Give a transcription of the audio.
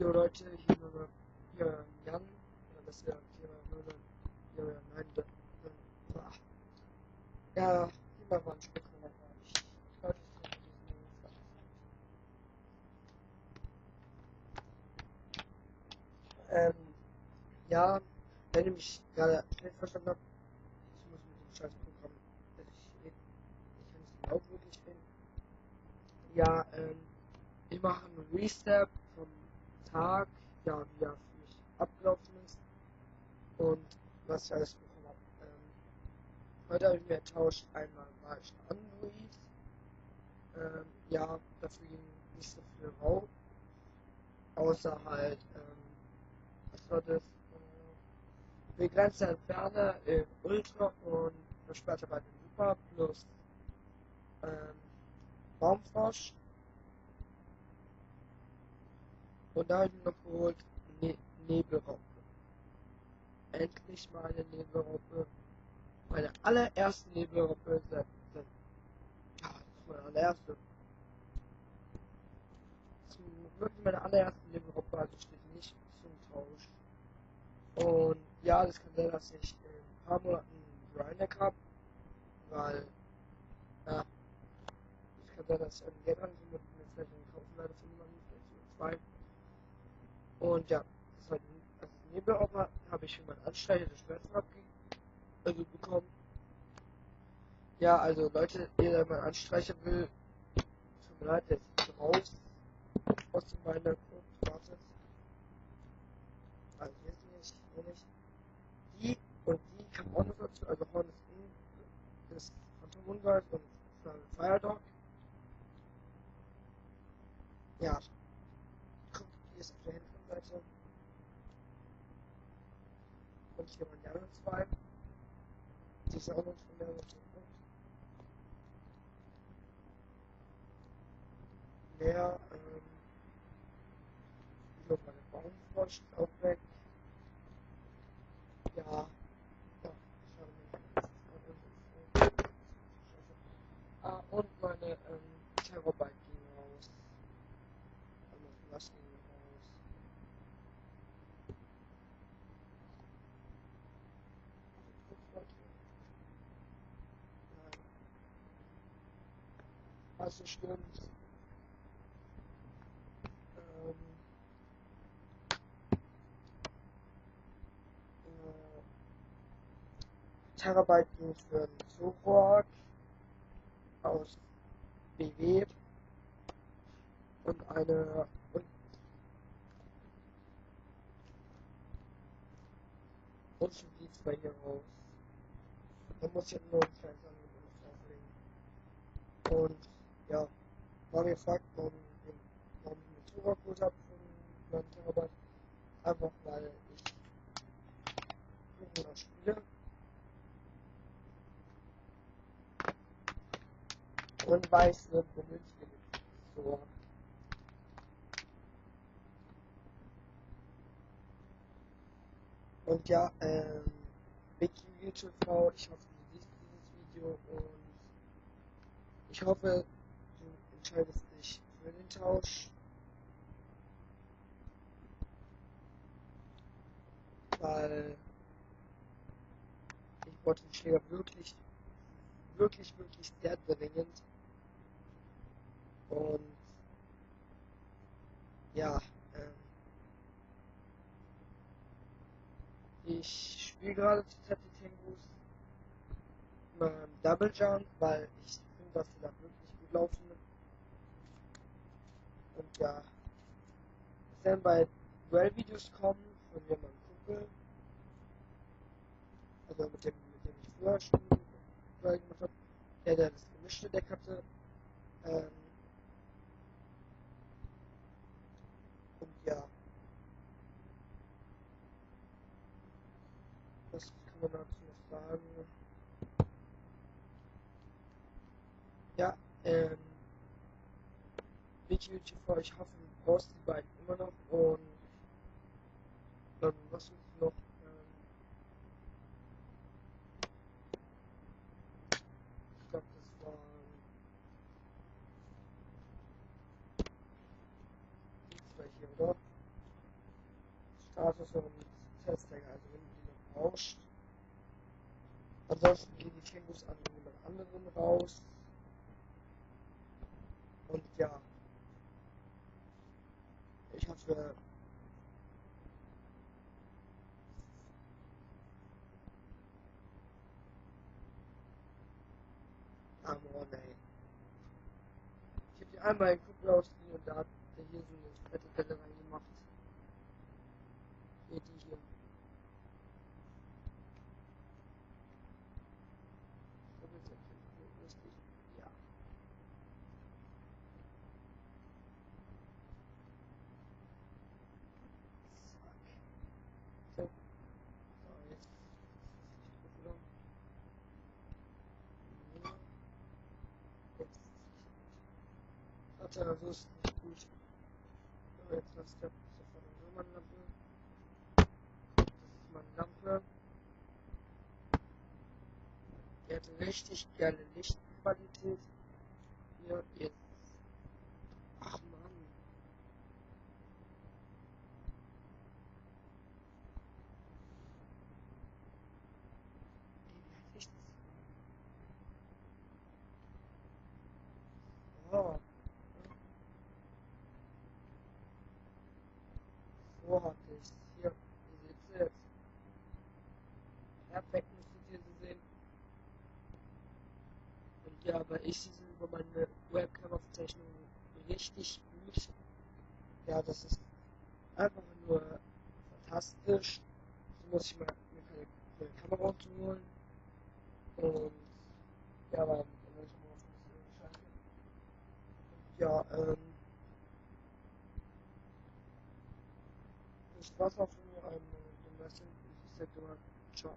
Jo Leute, hier Jan, oder das wäre hier nein, ja, hier war ein Stück noch ich glaube, ja, wenn ihr mich gerade schlecht verstanden habt, ich muss mit dem scheiß Programm, ich kann es genau wirklich finden. Ja, ich mache einen Restart vom Tag, ja, wie er für mich abgelaufen ist und was ich alles bekommen habe. Heute habe ich mir getauscht, einmal war ich Android, ja, dafür ging nicht so viel raus, außer halt, was war das? Begrenzte Entferner in Ultra und versperrte bei den Super plus Baumfrosch. Und da habe ich mir noch geholt Nebelraupe. Endlich mal eine Nebelraupe. Meine allererste Nebelraupe seit ja, das ist meine allererste. Wirklich meine allererste Nebelraupe, also steht nicht zum Tausch. Und ja, das kann sein, dass ich in ein paar Monaten einen Dryneck habe, weil ja, es kann sein, dass ich einen Geld ankomme und mir vielleicht einen kaufen werde von jemandem, vielleicht so 2. Und ja, das ist halt als Nebelraupe habe ich für meinen Ansteiger des Schmerzen bekommen. Ja, also Leute, jeder mal anstreichen will, tut mir leid, jetzt ist raus aus meiner Wartet. Also hier nicht. Die und die kam auch noch dazu, also Horn ist Phantom Ungolf und Fire Dog. Ja, guck, hier ist auf der hinteren Seite. Und hier waren die anderen 2. Die ist auch noch von der Seite. Mehr, hier meine Baumfrosch ist auch weg. Ja, ja, und meine Terabyte ging raus. Also was ging raus? Nein. Also stimmt. Terabyte ging für einen Zurok aus BW und eine und sind die 2 hier raus. Da muss ich jetzt nur ein kleines Angebot auflegen. Und ja, war mir gefragt, warum ich einen Zurok geholt habe von 9 Terabyte. Einfach weil ich 500 spiele. Und weiß, ne, benötige so. Und ja, Wiki TV, ich hoffe, du siehst dieses Video und ich hoffe, du entscheidest dich für den Tausch, weil ich wollte den Schläger wirklich sehr dringend und ja, ich spiele gerade zurzeit die Tengus Double Jump, weil ich finde, dass sie da wirklich gut laufen. Und ja, es werden bald Duell-Videos kommen von mir und meinem Kumpel. Also mit dem ich früher schon Duell gemacht habe. Der das gemischte Deck hatte. Und ja, was kann man dazu noch sagen? Ja, Video TV, ich hoffe, du brauchst die beiden immer noch und was ist noch? Ich glaube, das waren die 2 hier, oder? Also so ein Testdecker, also wenn du die noch brauchst. Ansonsten gehen die Kängurus an jemand anderen raus. Und ja, ich hoffe, Amor, ey. Ich hab die einmal in Kuppel ausgeliehen und da hat der hier so eine fette Delle reingemacht. Hier, die hier. Richtig. Ja. Zack. So. So, jetzt. Ich gucke noch. Jetzt. Warte, so ist nicht gut. So, jetzt lass der sofort eine Röhrenlampe. Das ist meine Lampe. Die hat richtig geile Lichtqualität. Hier, jetzt. Ach Mann. Ey, wie heißt ich das? Oh. So hatte ich hier. Wie seht ihr jetzt? Perfekt müsstet ihr sie sehen. Und ja, aber ich sehe über meine Webcam-Aufzeichnung richtig gut. Ja, das ist einfach nur fantastisch. So muss ich mal mir keine neue Kamera zu holen. Und ja, aber dann werde ich mal auf ein bisschen schalten. Ja, das war's auch von mir. Dem Rest, ich sag immer, ciao.